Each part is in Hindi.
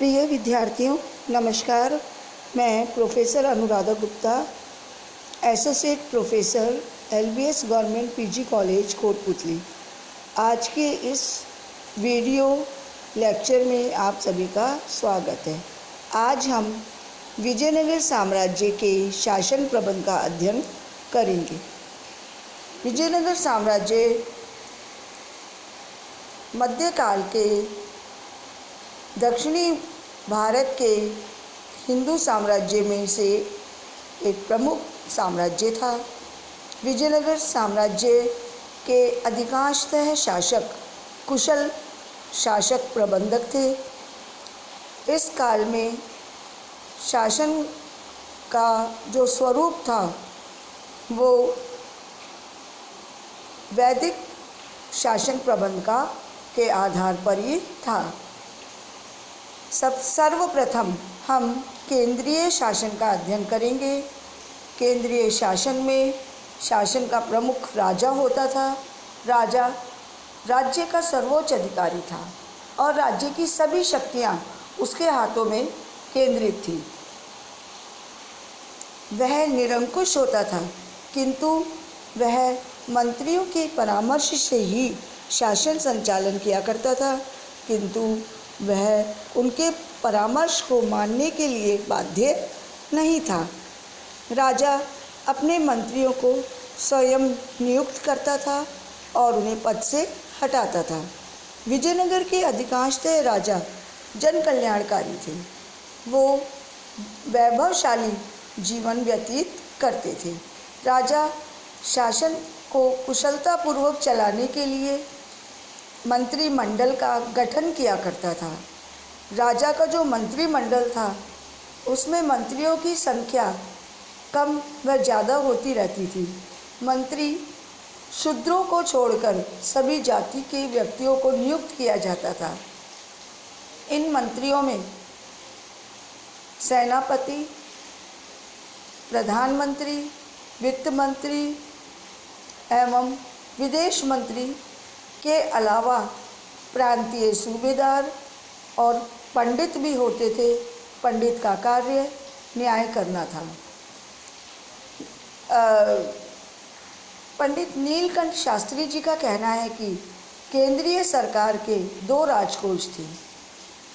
प्रिय विद्यार्थियों, नमस्कार। मैं professor Anuradha Gupta, associate professor LBS government PG college Kotputli. आज के इस वीडियो लेक्चर में आप सभी का स्वागत है। आज हम विजयनगर साम्राज्य के शासन प्रबंध का अध्ययन करेंगे। विजयनगर साम्राज्य मध्यकाल के दक्षिणी भारत के हिंदू साम्राज्य में से एक प्रमुख साम्राज्य था। विजयनगर साम्राज्य के अधिकांशतः शासक कुशल शासक प्रबंधक थे। इस काल में शासन का जो स्वरूप था वो वैदिक शासन प्रबंध का के आधार पर ही था। सर्वप्रथम हम केंद्रीय शासन का अध्ययन करेंगे। केंद्रीय शासन में शासन का प्रमुख राजा होता था। राजा राज्य का सर्वोच्च अधिकारी था और राज्य की सभी शक्तियां उसके हाथों में केंद्रित थी। वह निरंकुश होता था, किंतु वह मंत्रियों के परामर्श से ही शासन संचालन किया करता था, किंतु वह उनके परामर्श को मानने के लिए बाध्य नहीं था। राजा अपने मंत्रियों को स्वयं नियुक्त करता था और उन्हें पद से हटाता था। विजयनगर के अधिकांशतः राजा जन कल्याणकारी थे। वो वैभवशाली जीवन व्यतीत करते थे। राजा शासन को कुशलतापूर्वक चलाने के लिए मंत्रिमंडल का गठन किया करता था। राजा का जो मंत्रिमंडल था उसमें मंत्रियों की संख्या कम व ज़्यादा होती रहती थी। मंत्री शूद्रों को छोड़कर सभी जाति के व्यक्तियों को नियुक्त किया जाता था। इन मंत्रियों में सेनापति, प्रधानमंत्री, वित्त मंत्री एवं विदेश मंत्री के अलावा प्रांतीय सूबेदार और पंडित भी होते थे। पंडित का कार्य न्याय करना था। पंडित नीलकंठ शास्त्री जी का कहना है कि केंद्रीय सरकार के 2 राजकोष थे।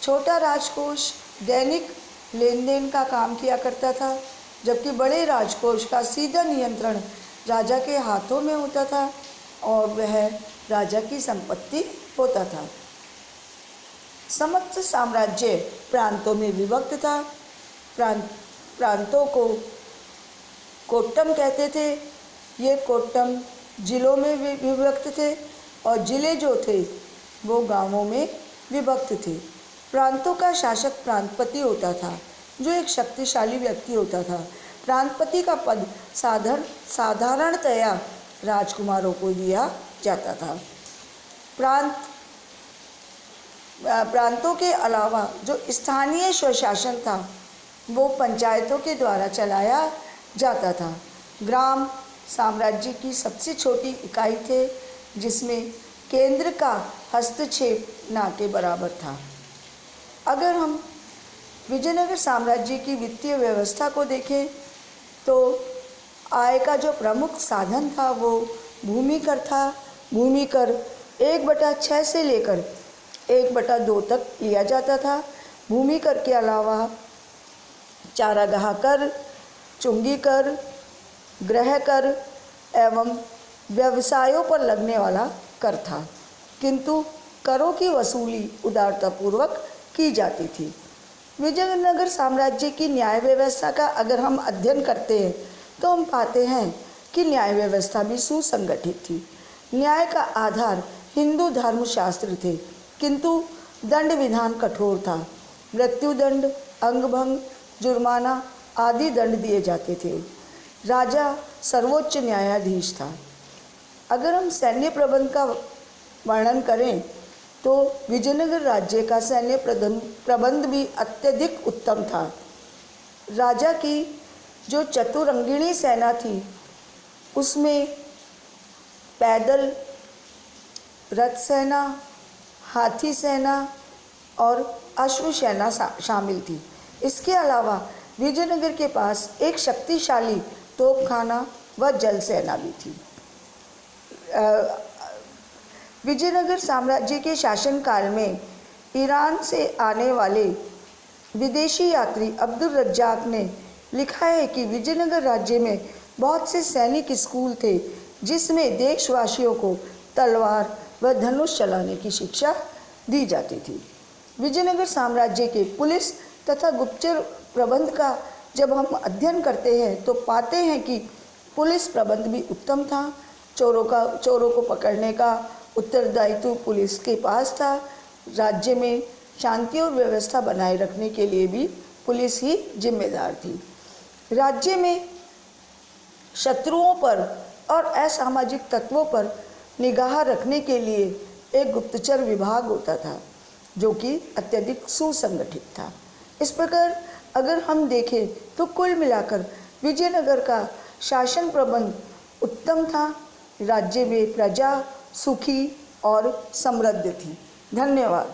छोटा राजकोष दैनिक लेन देन का काम किया करता था, जबकि बड़े राजकोष का सीधा नियंत्रण राजा के हाथों में होता था और वह राजा की संपत्ति होता था। समस्त साम्राज्य प्रांतों में विभक्त था। प्रांतों को कोट्टम कहते थे। ये कोट्टम जिलों में विभक्त थे और जिले जो थे वो गांवों में विभक्त थे। प्रांतों का शासक प्रांतपति होता था, जो एक शक्तिशाली व्यक्ति होता था। प्रांतपति का पद साधारणतया राजकुमारों को दिया जाता था। प्रांतों के अलावा जो स्थानीय स्वशासन था वो पंचायतों के द्वारा चलाया जाता था। ग्राम साम्राज्य की सबसे छोटी इकाई थे, जिसमें केंद्र का हस्तक्षेप ना के बराबर था। अगर हम विजयनगर साम्राज्य की वित्तीय व्यवस्था को देखें तो आय का जो प्रमुख साधन था वो भूमिकर था। भूमिकर 1/6 से लेकर 1/2 तक लिया जाता था। भूमिकर के अलावा चारागाह कर, चुंगी कर, गृह कर एवं व्यवसायों पर लगने वाला कर था, किंतु करों की वसूली उदारतापूर्वक की जाती थी। विजयनगर साम्राज्य की न्याय व्यवस्था का अगर हम अध्ययन करते हैं तो हम पाते हैं कि न्याय व्यवस्था भी सुसंगठित थी। न्याय का आधार हिंदू धर्मशास्त्र थे, किंतु दंड विधान कठोर था। मृत्युदंड, अंगभंग, जुर्माना आदि दंड दिए जाते थे। राजा सर्वोच्च न्यायाधीश था। अगर हम सैन्य प्रबंध का वर्णन करें तो विजयनगर राज्य का सैन्य प्रबंध भी अत्यधिक उत्तम था। राजा की जो चतुरंगिणी सेना थी उसमें पैदल रथ सेना, हाथी सेना और अश्वसेना शामिल थी। इसके अलावा विजयनगर के पास एक शक्तिशाली तोपखाना व जल सेना भी थी। विजयनगर साम्राज्य के शासनकाल में ईरान से आने वाले विदेशी यात्री अब्दुल रज्जाक ने लिखा है कि विजयनगर राज्य में बहुत से सैनिक स्कूल थे जिसमें देशवासियों को तलवार व धनुष चलाने की शिक्षा दी जाती थी। विजयनगर साम्राज्य के पुलिस तथा गुप्तचर प्रबंध का जब हम अध्ययन करते हैं तो पाते हैं कि पुलिस प्रबंध भी उत्तम था। चोरों को पकड़ने का उत्तरदायित्व पुलिस के पास था। राज्य में शांति और व्यवस्था बनाए रखने के लिए भी पुलिस ही जिम्मेदार थी। राज्य में शत्रुओं पर और असामाजिक तत्वों पर निगाह रखने के लिए एक गुप्तचर विभाग होता था जो कि अत्यधिक सुसंगठित था। इस प्रकार अगर हम देखें तो कुल मिलाकर विजयनगर का शासन प्रबंध उत्तम था। राज्य में प्रजा सुखी और समृद्ध थी। धन्यवाद।